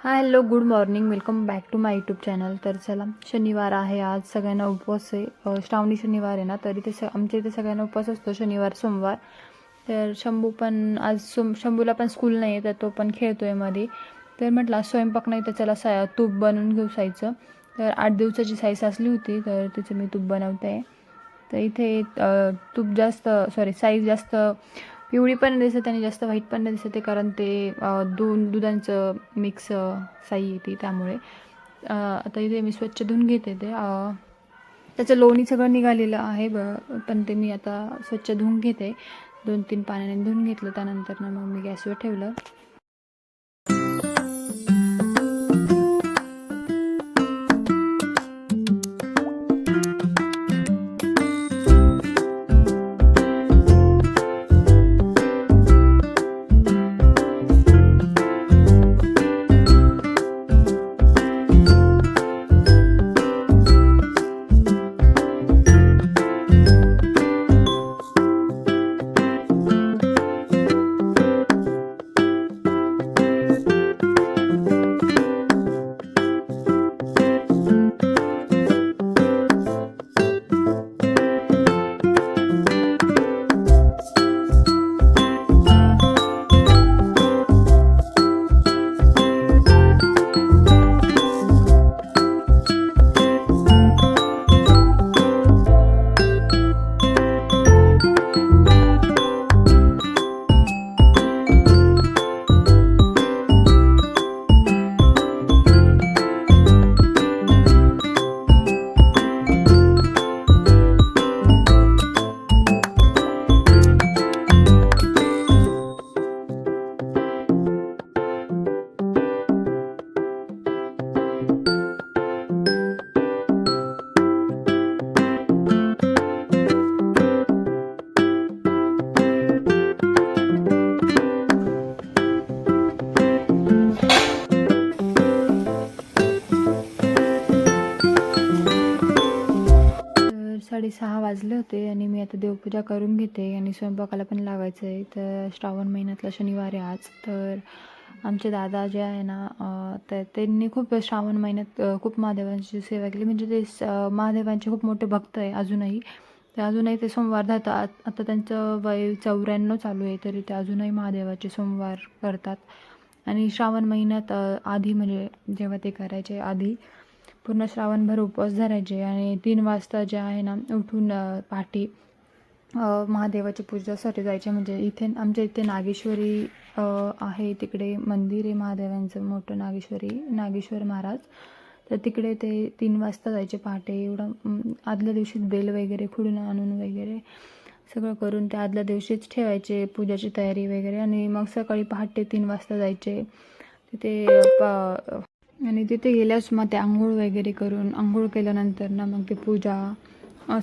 Hello good morning, welcome back to my YouTube channel. तर चला, शनिवार आहे आज, सगळ्यांना उपवास आहे. श्रावणी शनिवार आहे ना, तरी ते आमच्या इथे सगळ्यांना उपवास असतो शनिवार सोमवार. तर शंभू पण आज शंभूला पण स्कूल नाही आहे, तर तो पण खेळतो आहे मध्ये. तर म्हटलं स्वयंपाक नाही तर चला तूप बनवून घेऊ सायचं. तर 8 दिवसाची साई साचली होती, तर तिचं मी तूप बनवते आहे. तर इथे तूप जास्त साईज जास्त पिवळी पण नाही दिसत आणि जास्त व्हाईट पण नाही दिसत आहे, कारण ते दुधांचं मिक्स साई येते त्यामुळे. आता इथे मी स्वच्छ धुवून घेते ते. त्याचं लोणी सगळं निघालेलं आहे पण ते मी आता स्वच्छ धुवून घेते. 2-3 पाण्याने धुवून घेतलं, त्यानंतर मग मी गॅसवर ठेवलं. तर 6:30 वाजले होते आणि मी आता देवपूजा करून घेते आणि स्वयंपाकाला पण लागायचं आहे. तर श्रावण महिन्यातला शनिवार आहे आज. तर आमचे दादा जे आहे ना, तर त्यांनी खूप श्रावण महिन्यात खूप महादेवांची सेवा केली. म्हणजे ते महादेवांचे खूप मोठे भक्त आहे अजूनही. तर अजूनही ते सोमवार धरतात. आता त्यांचं वय 94 चालू आहे, तरी ते अजूनही महादेवाचे सोमवार करतात. आणि श्रावण महिन्यात आधी म्हणजे जेव्हा ते करायचे आधी पूर्ण श्रावणभर उपवास धरायचे आणि 3 वाजता जे आहे ना उठून पहाटे महादेवाची पूजासाठी जायचे. म्हणजे इथे आमच्या इथे नागेश्वरी आहे, तिकडे मंदिर आहे महादेवांचं मोठं, नागेश्वर महाराज. तर तिकडे ते 3 वाजता जायचे पहाटे. आदल्या दिवशीच बेल वगैरे खुडून आणून वगैरे सगळं करून ते आदल्या दिवशीच ठेवायचे, पूजाची तयारी वगैरे. आणि मग सकाळी पहाटे 3 वाजता जायचे तिथे. आणि तिथे गेल्यास मग ते आंघोळ वगैरे करून, आंघोळ केल्यानंतर ना मग ते पूजा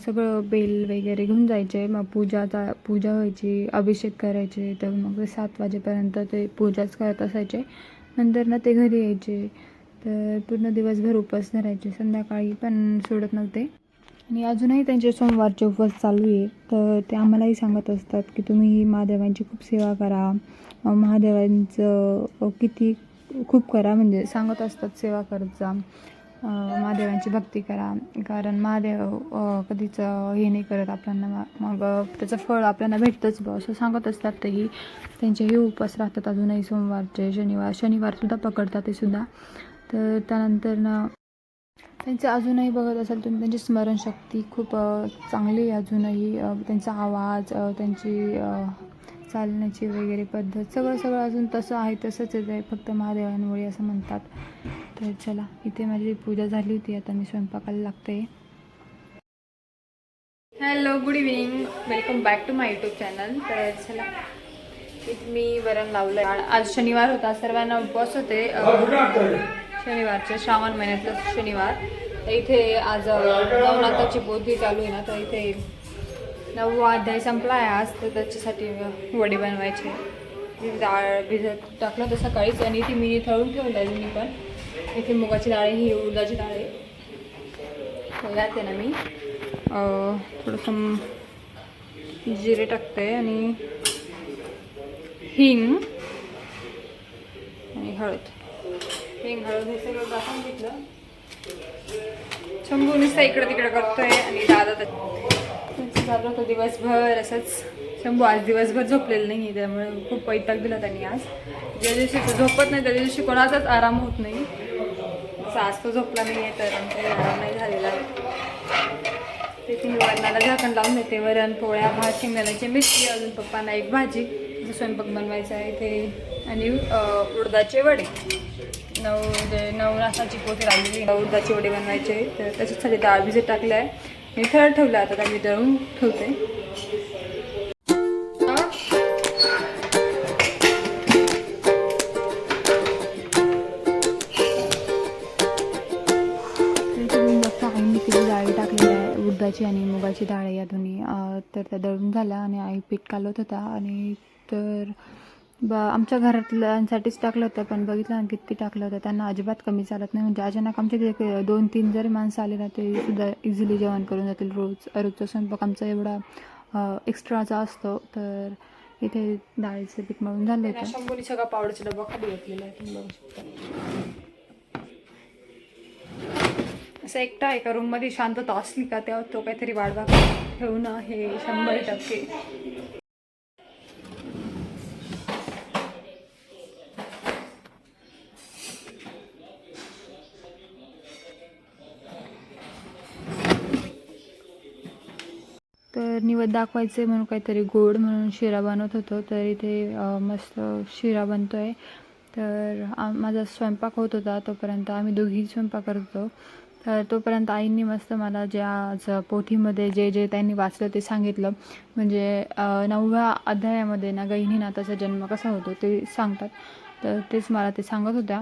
सगळं बेल वगैरे घेऊन जायचे. मग पूजा व्हायची, अभिषेक करायचे. तर मग ते 7 वाजेपर्यंत ते पूजाच करत असायचे. नंतर ना ते घरी यायचे. तर पूर्ण दिवसभर उपवास धरायचे, संध्याकाळी पण सोडत नव्हते. आणि अजूनही त्यांचे सोमवारचे उपवास चालू आहे. तर ते आम्हालाही सांगत असतात की तुम्ही महादेवांची खूप सेवा करा, महादेवांचं खूप करा, म्हणजे सांगत असतात सेवा करत जा, महादेवांची भक्ती करा, कारण महादेव कधीच हे नाही करत आपल्याला, मग त्याचं फळ आपल्याला भेटतंच असं सांगत असतात. तेही त्यांचेही उपवास राहतात अजूनही सोमवारचे. शनिवारसुद्धा पकडतात ते सुद्धा. तर त्यानंतर ना त्यांचे अजूनही बघत असाल तुम्ही, त्यांची स्मरणशक्ती खूप चांगली आहे अजूनही. त्यांचा आवाज, त्यांची चालण्याची वगैरे पद्धत, सगळं अजून तसं आहे, तसंच आहे, फक्त महादेवांमुळे असं म्हणतात. तर चला, इथे माझी पूजा झाली होती, आता मी स्वयंपाकाला लागते. Hello good evening, welcome back to my YouTube channel. तर चला, इथे मी वरण लावलं. आज शनिवार होता, सर्वांना उपवास होते शनिवारचे, श्रावण महिन्यातलं शनिवार. तर इथे आज नवनाथाची पोथी चालू आहे ना, तर इथे 9वा अध्याय संपला आहे आज. तर त्याच्यासाठी वडी बनवायचे. डाळ भिजत टाकलं होतं सकाळीच, आणि ती मी थळून ठेवून द्यायची मी पण. इथे मुगाची डाळ आहे, ही उडदाची डाळ आहे. तर यात आहे ना मी थोडंसं जिरे टाकते आणि हिंग आणि हळद. हेंग हळद हे सगळं दाखवून घेतलं. शंभू नुसतं इकडं तिकडं करतोय आणि दादा त्यांचं चालू होतं दिवसभर असंच. शंभू आज दिवसभर झोपलेलं नाही, त्यामुळे खूप वैताग दिला त्यांनी आज. ज्या दिवशी तो झोपत नाही त्या दिवशी कोणाचाच आराम होत नाही. असं आज तो झोपला नाही आहे तर आमचा आराम नाही झालेला आहे. ते मी वरणाला झाकण लावून देते. वरण, पोळ्या, भात, शेंगदाण्याची मिरची, अजून पप्पांना एक भाजी, स्वयंपाक बनवायचा आहे इथे. आणि उडदाचे वडे 9 नासाची पोथी लागलेली. उडदाचे वडे बनवायचे तर त्याच्यासाठी डाळ भिजत टाकलं आहे. मी थर्ड ठेवलं, आता त्या मी दळून ठेवते. आईने किती डाळी टाकलेल्या आहे, उडदाची आणि मुगाची डाळ या दोन्ही. तर त्या दळून झाल्या आणि आई पीठ कालवत होता. आणि तर आमच्या घरातल्यांसाठीच टाकलं होतं, पण बघितलं ना किती टाकलं होतं. त्यांना अजिबात कमी चालत नाही. म्हणजे अचानक आमच्या तिथे 2-3 जरी माणसं आले ना ते सुद्धा इझिली जेवण करून जातील. रोजचा स्वयंपाक आमचा एवढा एक्स्ट्राचा असतो. तर इथे डाळीचं पीठ मळून झालं होतं. शंभूनी सगळा पावडरचा डबा खाली घेतलेला आहे, तुम्ही बघू शकता. असं एकटा एका रूममध्ये शांतता असली का तेव्हा तो काहीतरी वाढवा ठेवणं हे 100%. तर निवद दाखवायचे म्हणून काहीतरी गोड म्हणून शिरा बनवत होतो. तर इथे मस्त शिरा बनतोय. तर माझा स्वयंपाक होत होता तोपर्यंत आम्ही दोघी स्वयंपाक करत होतो. तर तोपर्यंत आईंनी मस्त मला ज्या पोथीमध्ये जे त्यांनी वाचलं ते सांगितलं. म्हणजे 9व्या अध्यायामध्ये ना गहिनीनाथाचा जन्म कसा होतो ते सांगतात. तर तेच मला ते सांगत होत्या.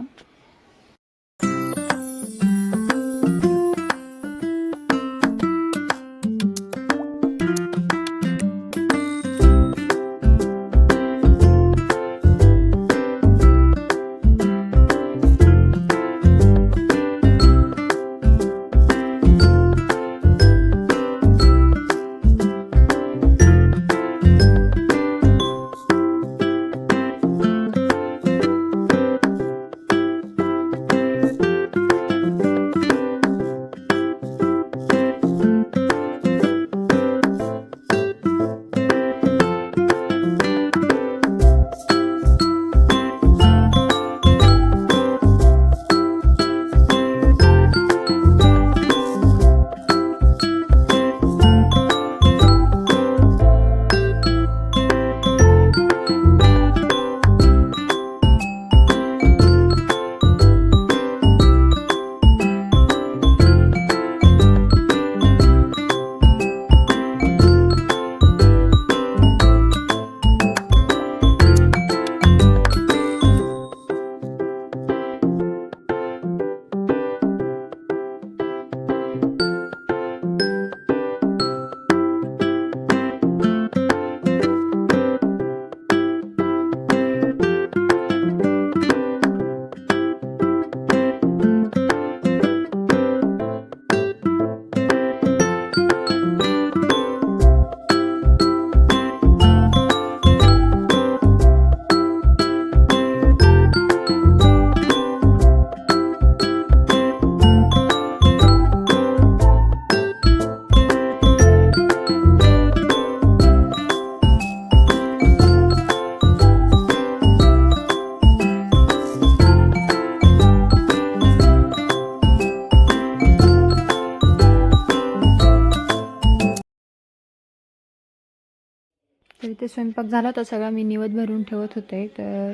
तर इथे स्वयंपाक झाला तर सगळा मी निवद भरून ठेवत होते. तर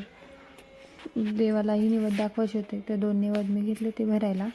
देवालाही निवद दाखवायचे होते. तर 2 निवद मी घेतले ते भरायला.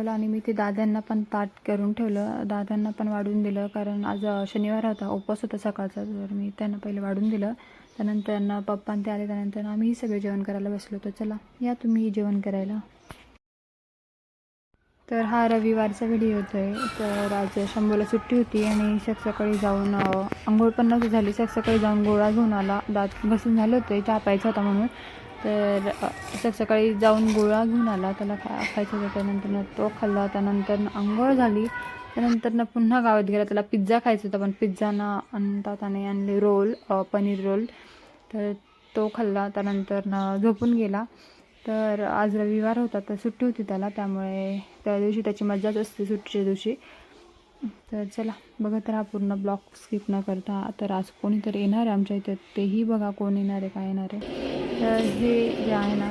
जेवला आणि मी ते दादांना पण ताट करून ठेवलं, दादांना पण वाढून दिलं, कारण आज शनिवार होता, उपवास होता सकाळचा, तर मी त्यांना पहिले वाढून दिलं. त्यानंतर त्यांना पप्पा ते आले, त्यानंतर आम्ही सगळे जेवण करायला बसलो. तर चला या तुम्ही जेवण करायला. तर हा रविवारचा व्हिडिओ होतो आहे. तर आज शंभूला सुट्टी होती आणि सकाळी जाऊन अंघोळ पण नव्हती झाली, सकाळी जाऊन गोळा घेऊन आला, दात घसून झाले होते, चहा प्यायचा होता म्हणून. तर सकाळी जाऊन गोळा घेऊन आला, त्याला खायचं होतं. त्यानंतर तो खाल्ला, त्यानंतर अंघोळ झाली, त्यानंतर पुन्हा गावात गेला, त्याला पिझ्झा खायचा होता, पण पिझ्झा आणतात आणि आणले रोल, पनीर रोल, तर तो खाल्ला. त्यानंतर झोपून गेला. तर आज रविवार होता, तर सुट्टी होती त्याला, त्यामुळे त्या दिवशी त्याची मजाच असते सुट्टीच्या दिवशी. तर चला बघत राहा पूर्ण ब्लॉग स्किप न करता. तर आज कोणीतरी येणार आहे आमच्या इथे, तेही बघा कोण येणार आहे, काय येणार आहे. तर हे जे आहे ना,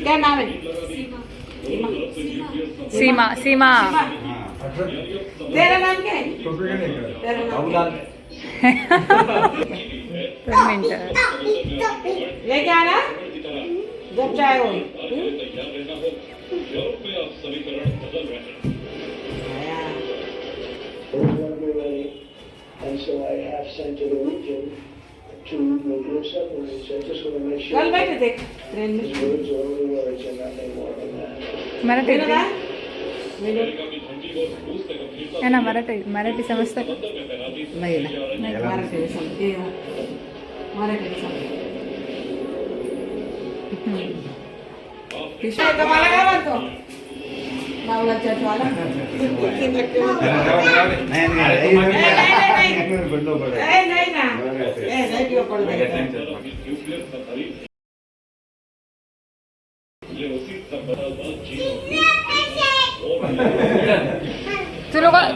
क्या नाम है? सीमा सीमा तेरा नाम क्या है? तेरा नाम लेके आना जब चाहे हो. And so I have sent to the region to nuclear submarines. I just want to make sure कल बैठे थे ट्रेन में. these words are only words and nothing more than that. Marathi मेरा नाम है ना, मराठी समजतं का? नहीं ना मराठी समझे मराठी समझे. पिशा का मला काय म्हणतो मावला चटवाला. नहीं ना नहीं क्यों पड़ गया.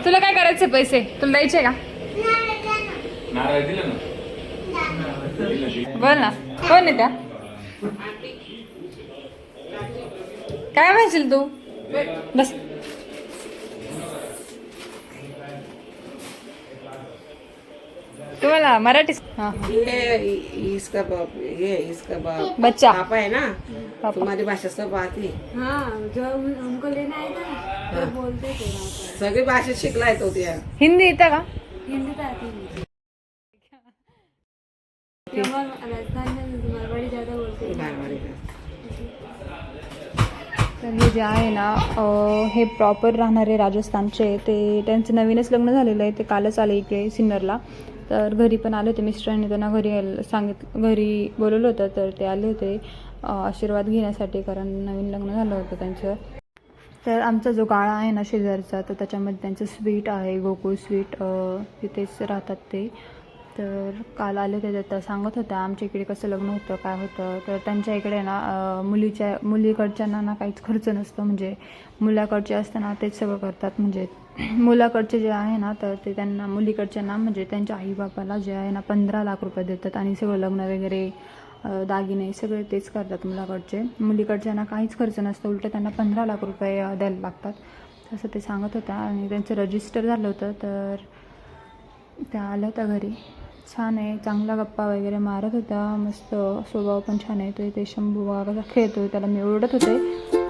तुला काय करायचे पैसे तुला द्यायचे का? बोल ना, कोण आहे त्या? काय म्हणशील तू? बस तुम्हाला मराठी ये इसका बाप ये इसका बाप बच्चा पापा है ना. तुम्हारी भाषा सब आती. हाँ जो हमको लेना आया था ना तो बोलते थे वहाँ पर. सगळी भाषा शिकलाय तो त्या. हिंदी येतं का? हिंदी तो आती नहीं. राजस्थान में मारवाड़ी ज़्यादा बोलते हैं. मारवाडी का. तर हे जे आहे ना, हे प्रॉपर राहणारे राजस्थानचे, ते त्यांचं नवीनच लग्न झालेलं आहे, ते कालच आले इकडे सिन्नरला. तर घरी पण आले होते, मिस्टरांनी त्यांना घरी घरी बोलवलं होतं, तर ते आले होते आशीर्वाद घेण्यासाठी, कारण नवीन लग्न झालं होतं त्यांचं. तर आमचा जो गाळा आहे ना शेजारचा, तर त्याच्यामध्ये त्यांचं स्वीट आहे, गोकुळ स्वीट, तिथेच राहतात ते. तर काल आले होते, तर सांगत होत्या आमच्या इकडे कसं लग्न होतं, काय होतं. तर त्यांच्या इकडे ना मुलीकडच्यांना ना काहीच खर्च नसतं, म्हणजे मुलाकडचे असताना तेच सगळं करतात. म्हणजे मुलाकडचे जे आहे ना, तर ते त्यांना मुलीकडच्यांना म्हणजे त्यांच्या आईबापाला जे आहे ना 15 लाख रुपये देतात, आणि सगळं लग्न वगैरे दागिने सगळे तेच करतात मुलाकडचे. मुलीकडच्यांना काहीच खर्च नसतं, उलटं त्यांना 15 लाख रुपये द्यायला लागतात, तसं ते सांगत होत्या. आणि त्यांचं रजिस्टर झालं होतं, तर त्या आल्या होत्या घरी. छान आहे, चांगला गप्पा वगैरे मारत होत्या, मस्त स्वभाव पण छान आहे. तो इथे शंभू बघा कसा खेळतोय, त्याला मी ओरडत होते.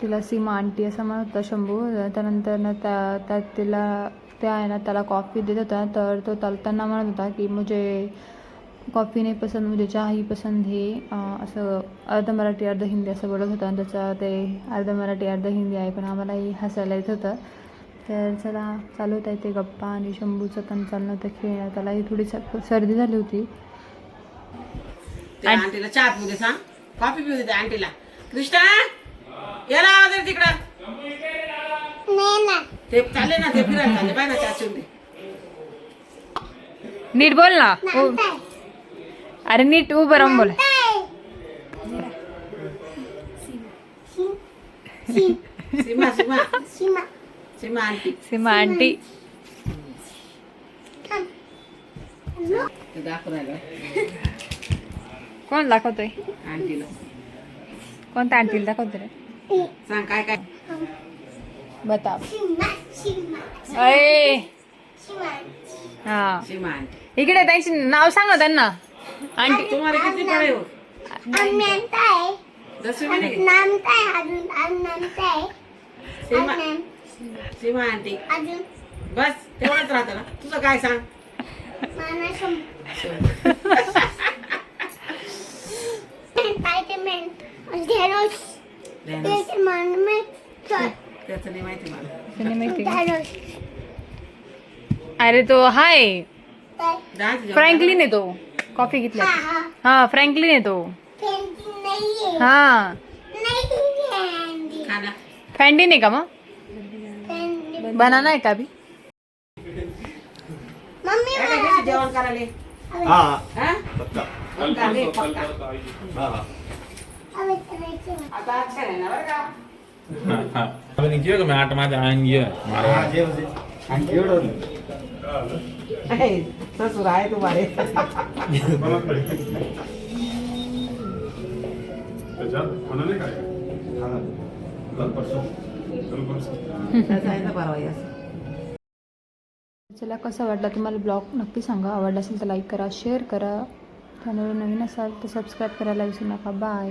तिला सीमा आंटी असं म्हणत होता शंभू. त्यानंतर ना त्या आहे ना त्याला कॉफी देत होता, तर तो त्यांना म्हणत होता की मुझे कॉफी नाही पसंद, मुझे चहा ही पसंद है, असं अर्ध मराठी अर्ध हिंदी असं बोलत होता. आणि त्याचं ते अर्ध मराठी अर्ध हिंदी आहे, पण आम्हालाही हसायला येत होतं. तर चला चालू होता ते गप्पा आणि शंभूचं पण चाललं होतं खेळ. त्यालाही थोडी सर्दी झाली होती. त्या आंटीला चहा पिऊ दे, सांग कॉफी पिऊ दे त्या आंटीला. कृष्णा याला आवाज आहे तिकडं. ते चालले ना, ते फिरायला चालले बाय ना, चहा पिऊ दे. नीट बोल ना. अरे नीट उभं राहून बोल. सीमा सीमा सीमा आंटी. सीमा आंटी. ते दाखवू राहिलं कोण दाखवतोय? आंटीला. कोणत्या आंटीला दाखवतो रे? सांग काय काय. बता. अय हा सीमा आंटी. इकडे त्यांची नाव सांग ना त्यांना. आंटी तुम्हाला किती पडे हो? 10वीं मध्ये. सीमा सीमा आंटी. बस तेवढंच राहतं ना. तुझं काय सांग. त्याचं नाही माहिती मला. त्यांनी माहिती का? अरे तो हाय फ्रँकलिन आहे तो. कॉफी घेतल्या. हा फ्रँकलिन आहे तो. हा खाना फॅन्टीन आहे का मग? बनाना आहे का बी? काय काय घेते जेवण करायला. हाँ हा? पक्का पक्का दे, पक्का. हाँ हाँ आता अच्छा आहे ना बरं का. Apa nih kira kami ada macam anjir, marah. हाँ जे होते आणखी एवढं हे, ससुर आहे तुम्हारे. खाना कल परसों त्याचं आहे ना परवा असं. चला कसा वाटला तुम्हाला ब्लॉग नक्की सांगा. आवडला असेल तर लाईक करा, शेअर करा. चॅनलवर नवीन असाल तर सबस्क्राईब करायला विसरू नका. बाय.